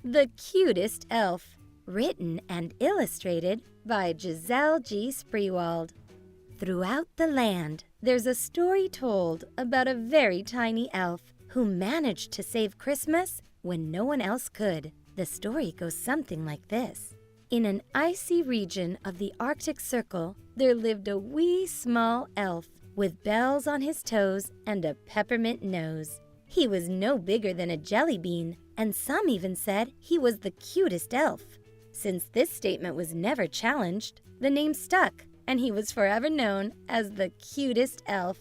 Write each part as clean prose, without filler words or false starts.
The Cutest Elf, written and illustrated by Giselle G. Spreewald. Throughout the land, there's a story told about a very tiny elf who managed to save Christmas when no one else could. The story goes something like this. In an icy region of the Arctic Circle, there lived a wee small elf with bells on his toes and a peppermint nose. He was no bigger than a jelly bean, and some even said he was the cutest elf. Since this statement was never challenged, the name stuck, and he was forever known as the Cutest Elf.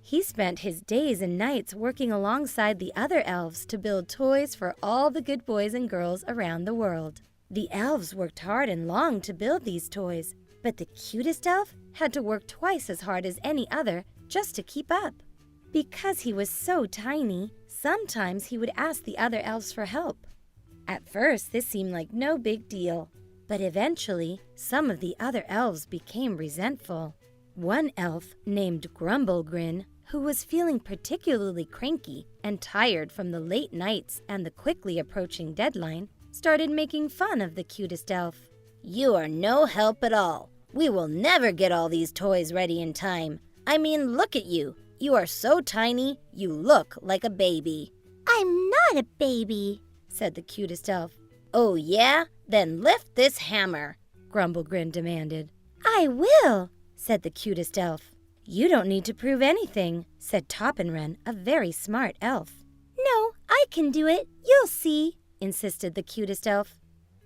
He spent his days and nights working alongside the other elves to build toys for all the good boys and girls around the world. The elves worked hard and long to build these toys, but the Cutest Elf had to work twice as hard as any other just to keep up. Because he was so tiny, sometimes he would ask the other elves for help. At first, this seemed like no big deal, but eventually, some of the other elves became resentful. One elf, named Grumblegrin, who was feeling particularly cranky and tired from the late nights and the quickly approaching deadline, started making fun of the Cutest Elf. "You are no help at all. We will never get all these toys ready in time. I mean, look at you. You are so tiny, you look like a baby." "I'm not a baby," said the Cutest Elf. "Oh yeah? Then lift this hammer," Grumblegrin demanded. "I will," said the Cutest Elf. "You don't need to prove anything," said Toppenwren, a very smart elf. "No, I can do it. You'll see," insisted the Cutest Elf.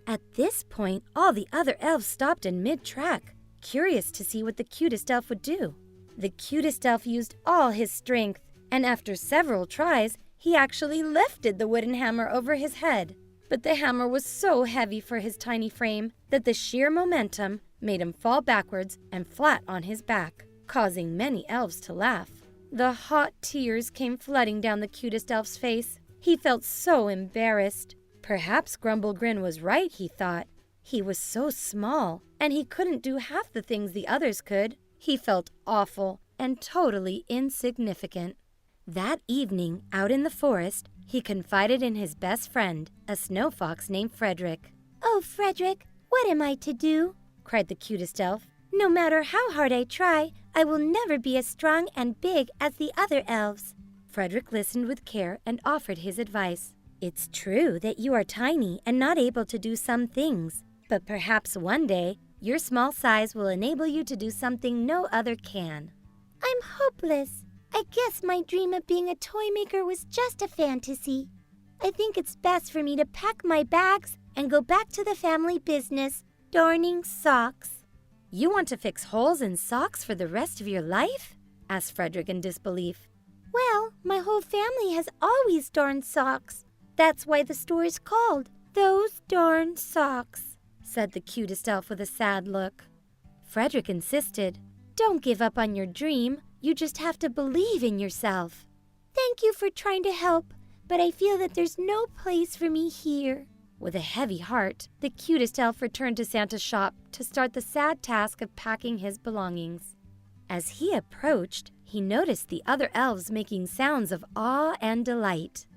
At this point, all the other elves stopped in mid-track, curious to see what the Cutest Elf would do. The Cutest Elf used all his strength, and after several tries, he actually lifted the wooden hammer over his head. But the hammer was so heavy for his tiny frame that the sheer momentum made him fall backwards and flat on his back, causing many elves to laugh. The hot tears came flooding down the Cutest Elf's face. He felt so embarrassed. Perhaps Grumblegrin was right, he thought. He was so small, and he couldn't do half the things the others could. He felt awful and totally insignificant. That evening, out in the forest, he confided in his best friend, a snow fox named Frederick. "Oh, Frederick, what am I to do?" cried the Cutest Elf. "No matter how hard I try, I will never be as strong and big as the other elves." Frederick listened with care and offered his advice. "It's true that you are tiny and not able to do some things, but perhaps one day your small size will enable you to do something no other can." "I'm hopeless. I guess my dream of being a toy maker was just a fantasy. I think it's best for me to pack my bags and go back to the family business, darning socks." "You want to fix holes in socks for the rest of your life?" asked Frederick in disbelief. "Well, my whole family has always darned socks. That's why the store is called Those Darn Socks," said the Cutest Elf with a sad look. Frederick insisted, "Don't give up on your dream. You just have to believe in yourself." "Thank you for trying to help, but I feel that there's no place for me here." With a heavy heart, the Cutest Elf returned to Santa's shop to start the sad task of packing his belongings. As he approached, he noticed the other elves making sounds of awe and delight.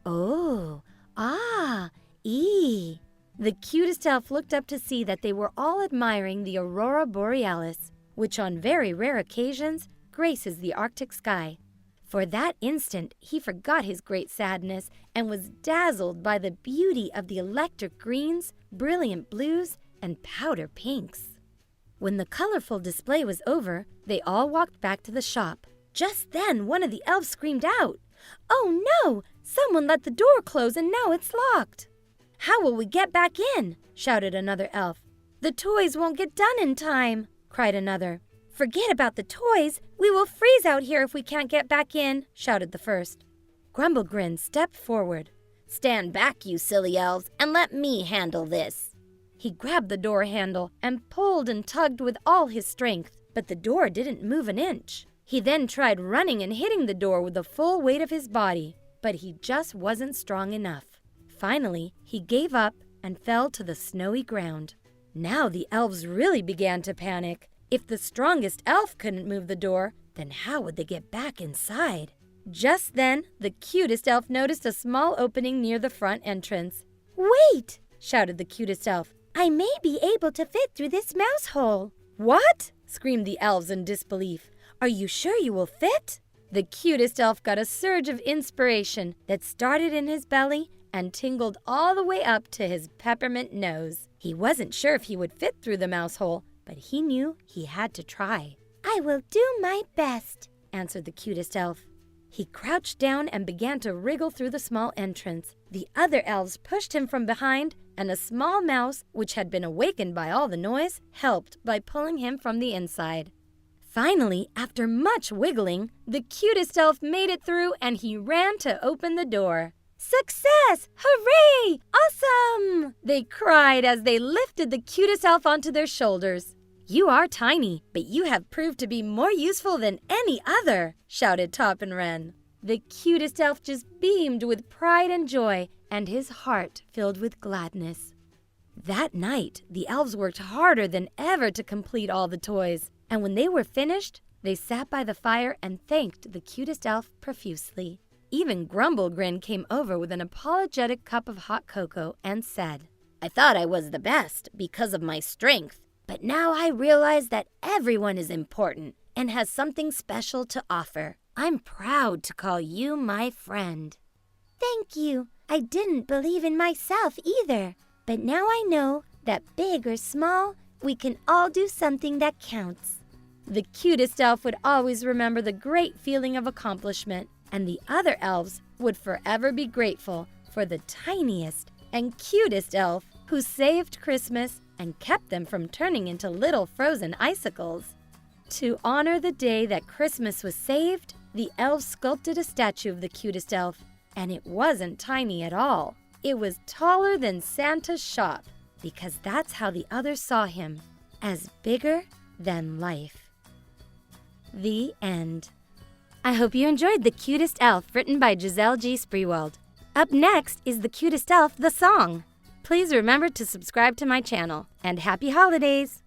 "Oh, ah, ee." The Cutest Elf looked up to see that they were all admiring the aurora borealis, which on very rare occasions graces the Arctic sky. For that instant, he forgot his great sadness and was dazzled by the beauty of the electric greens, brilliant blues, and powder pinks. When the colorful display was over, they all walked back to the shop. Just then, one of the elves screamed out, "Oh no! Someone let the door close and now it's locked!" "How will we get back in?" shouted another elf. "The toys won't get done in time," cried another. "Forget about the toys. We will freeze out here if we can't get back in," shouted the first. Grumblegrin stepped forward. "Stand back, you silly elves, and let me handle this." He grabbed the door handle and pulled and tugged with all his strength, but the door didn't move an inch. He then tried running and hitting the door with the full weight of his body, but he just wasn't strong enough. Finally, he gave up and fell to the snowy ground. Now the elves really began to panic. If the strongest elf couldn't move the door, then how would they get back inside? Just then, the Cutest Elf noticed a small opening near the front entrance. "Wait!" shouted the Cutest Elf. "I may be able to fit through this mouse hole." "What?" screamed the elves in disbelief. "Are you sure you will fit?" The Cutest Elf got a surge of inspiration that started in his belly and tingled all the way up to his peppermint nose. He wasn't sure if he would fit through the mouse hole, but he knew he had to try. "I will do my best," answered the Cutest Elf. He crouched down and began to wriggle through the small entrance. The other elves pushed him from behind, and a small mouse, which had been awakened by all the noise, helped by pulling him from the inside. Finally, after much wiggling, the Cutest Elf made it through and he ran to open the door. "Success! Hooray! Awesome!" they cried as they lifted the Cutest Elf onto their shoulders. "You are tiny, but you have proved to be more useful than any other," shouted Top and Wren. The Cutest Elf just beamed with pride and joy, and his heart filled with gladness. That night, the elves worked harder than ever to complete all the toys, and when they were finished, they sat by the fire and thanked the Cutest Elf profusely. Even Grumble Grin came over with an apologetic cup of hot cocoa and said, "I thought I was the best because of my strength, but now I realize that everyone is important and has something special to offer. I'm proud to call you my friend." "Thank you. I didn't believe in myself either. But now I know that big or small, we can all do something that counts." The Cutest Elf would always remember the great feeling of accomplishment, and the other elves would forever be grateful for the tiniest and cutest elf who saved Christmas and kept them from turning into little frozen icicles. To honor the day that Christmas was saved, the elves sculpted a statue of the Cutest Elf, and it wasn't tiny at all. It was taller than Santa's shop, because that's how the others saw him, as bigger than life. The end. I hope you enjoyed The Cutest Elf, written by Giselle G. Spreewald. Up next is The Cutest Elf, the song. Please remember to subscribe to my channel, and happy holidays!